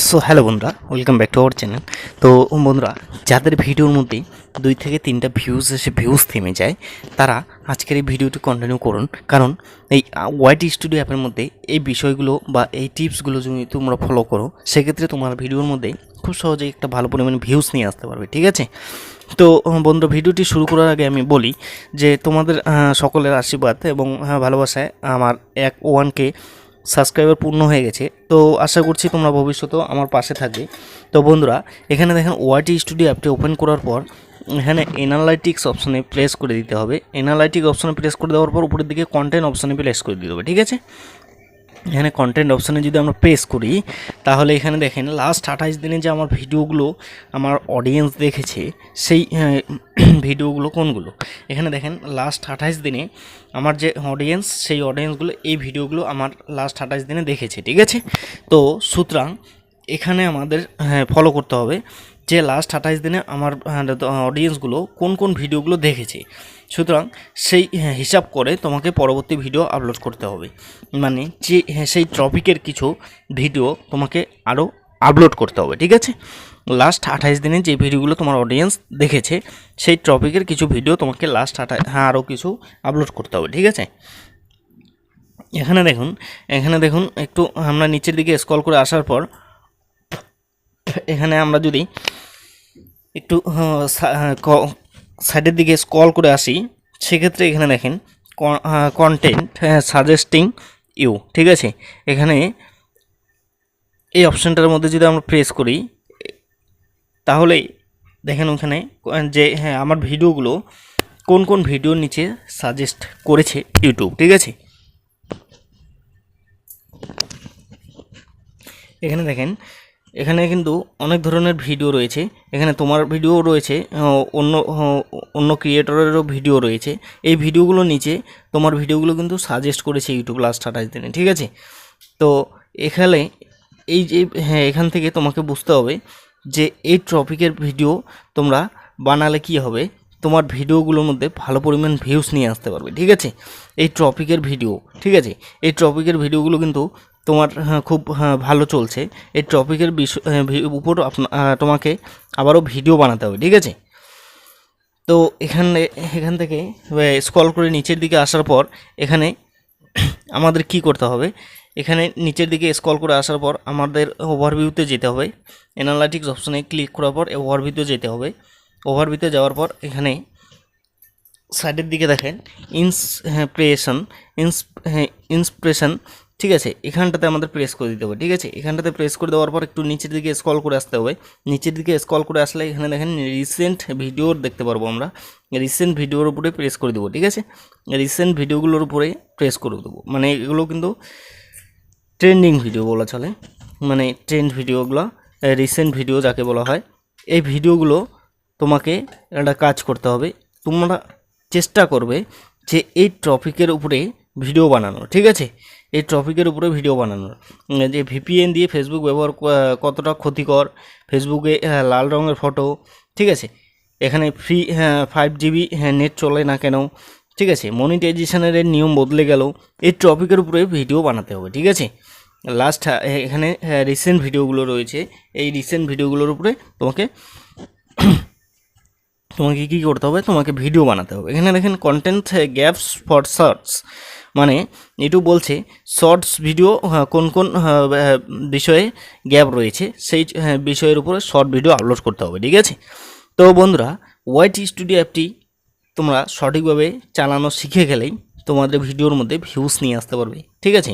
So hello বন্ধুরা, welcome back to our channel. তো বন্ধুরা, যাদের ভিডিওর মধ্যে 2 থেকে 3টা ভিউজ থেমে যায়, তারা আজকের এই ভিডিওটি কন্টিনিউ করুন। কারণ এই ওয়াইট স্টুডিও অ্যাপের মধ্যে এই বিষয়গুলো বা এই টিপসগুলো যদি তোমরা ফলো করো, সেক্ষেত্রে তোমার ভিডিওর মধ্যে খুব সহজেই একটা ভালো পরিমাণে ভিউজ নিয়ে আসতে পারবে। ঠিক আছে? তো বন্ধুরা, ভিডিওটি শুরু করার আগে আমি বলি যে তোমাদের সকলের আশীর্বাদ এবং ভালোবাসায় আমার 1K সাবস্ক্রাইবার পূর্ণ হয়ে গেছে। তো আশা করছি তোমরা ভবিষ্যতেও আমার পাশে থাকবে। তো বন্ধুরা, এখানে দেখেন ওয়াইট স্টুডিও অ্যাপটি ওপেন করার পর এখানে অ্যানালাইটিক্স অপশনে প্রেস করে দিতে হবে। অ্যানালাইটিক্স অপশনে প্রেস করে দেওয়ার পর উপরের দিকে কন্টেন্ট অপশনে প্রেস করে দিতে হবে। ঠিক আছে? এখানে কন্টেন্ট অপশানে যদি আমরা প্রেস করি, তাহলে এখানে দেখেন লাস্ট 28 দিনে যে আমার ভিডিওগুলো আমার অডিয়েন্স দেখেছে, সেই ভিডিওগুলো কোনগুলো। এখানে দেখেন লাস্ট 28 দিনে আমার যে অডিয়েন্স, সেই অডিয়েন্সগুলো এই ভিডিওগুলো আমার লাস্ট 28 দিনে দেখেছে। ঠিক আছে? তো সুতরাং এখানে আমাদের ফলো করতে হবে যে লাস্ট 28 দিনে আমার অডিয়েন্সগুলো কোন কোন ভিডিওগুলো দেখেছে। সুতরাং সেই হিসাব করে তোমাকে পরবর্তী ভিডিও আপলোড করতে হবে। মানে যে সেই টপিকের কিছু ভিডিও তোমাকে আরও আপলোড করতে হবে। ঠিক আছে? লাস্ট 28 দিনে যে ভিডিওগুলো তোমার অডিয়েন্স দেখেছে, সেই টপিকের কিছু ভিডিও তোমাকে লাস্ট আরও কিছু আপলোড করতে হবে। ঠিক আছে? এখানে দেখুন একটু আমরা নিচের দিকে স্ক্রল করে আসার পর এখানে আমরা যদি একটু সাইডের দিকে স্ক্রল করে আসি, সেক্ষেত্রে এখানে দেখেন কন্টেন্ট সাজেস্টিং ইউ। ঠিক আছে? এখানে এই অপশানটার মধ্যে যদি আমরা প্রেস করি, তাহলে দেখেন ওখানে যে আমার ভিডিওগুলো কোন কোন ভিডিওর নিচে সাজেস্ট করেছে ইউটিউব। ঠিক আছে? এখানে দেখেন, এখানে কিন্তু অনেক ধরনের ভিডিও রয়েছে। এখানে তোমার ভিডিও রয়েছে, অন্য অন্য ক্রিয়েটরেরও ভিডিও রয়েছে। এই ভিডিওগুলোর নিচে তোমার ভিডিওগুলো কিন্তু সাজেস্ট করেছে ইউটিউব লাস্ট 28 দিনে। ঠিক আছে? তো এখানে এই যে এখান থেকে তোমাকে বুঝতে হবে যে এই টপিকের ভিডিও তোমরা বানালে কি হবে, তোমার ভিডিওগুলোর মধ্যে ভালো পরিমাণ ভিউজ নিয়ে আসতে পারবে। ঠিক আছে? এই টপিকের ভিডিও, ঠিক আছে, এই টপিকের ভিডিওগুলো কিন্তু তোমার খুব ভালো চলছে। এই টপিকের উপর তোমাকে আবারও ভিডিও বানাতে হবে। ঠিক আছে? তো এখান থেকে স্ক্রল করে নিচের দিকে আসার পর এখানে আমাদের কি করতে হবে, এখানে নিচের দিকে স্ক্রল করে আসার পর আমাদের ওভারভিউতে যেতে হবে। অ্যানালাইটিক্স অপশনে ক্লিক করার পর ওভারভিউতে যেতে হবে। ওভারভিউতে যাওয়ার পর এখানে সাইডের দিকে দেখেন ইন্সপিরেশন। ঠিক আছে? এখানটাতে আমাদের প্রেস করে দিতে হবে। ঠিক আছে? এখানটাতে প্রেস করে দেওয়ার পর একটু নিচের দিকে স্ক্রল করে আসতে হবে। নিচের দিকে স্ক্রল করে আসলে এখানে দেখেন রিসেন্ট ভিডিও দেখতে পারবো আমরা। রিসেন্ট ভিডিওর উপরে প্রেস করে দেবো। ঠিক আছে? রিসেন্ট ভিডিওগুলোর উপরে প্রেস করে দেবো। মানে এগুলো কিন্তু ট্রেন্ডিং ভিডিও বলা চলে, মানে ট্রেন্ড ভিডিওগুলো, রিসেন্ট ভিডিও যাকে বলা হয়। এই ভিডিওগুলো তোমাকে একটা কাজ করতে হবে, তোমরা চেষ্টা করবে যে এই টপিকের উপরে ভিডিও বানানোর। ঠিক আছে? এই টপিকের উপরে ভিডিও বানানোর, যে ভিপিএন দিয়ে ফেসবুক ব্যবহার কতটা ক্ষতিকর, ফেসবুকে লাল রঙের ফটো। ঠিক আছে? এখানে ফ্রি 5GB নেট চলে না কেন? ঠিক আছে? মনিটাইজেশনের নিয়ম বদলে গেল। এই টপিকের উপরে ভিডিও বানাতে হবে। ঠিক আছে? লাস্ট এখানে রিসেন্ট ভিডিওগুলো রয়েছে, এই রিসেন্ট ভিডিওগুলোর উপরে তোমাকে কী করতে হবে, তোমাকে ভিডিও বানাতে হবে। এখানে দেখেন কন্টেন্ট গ্যাপস ফর শর্টস, মানে ইউটিউব বলছে শর্টস ভিডিও কোন কোন বিষয়ে গ্যাপ রয়েছে, সেই বিষয়ের উপরে শর্ট ভিডিও আপলোড করতে হবে। ঠিক আছে? তো বন্ধুরা, ওয়াইট স্টুডিও অ্যাপটি তোমরা সঠিকভাবে চালানো শিখে গেলেই তোমাদের ভিডিওর মধ্যে ভিউজ নিয়ে আসতে পারবে। ঠিক আছে?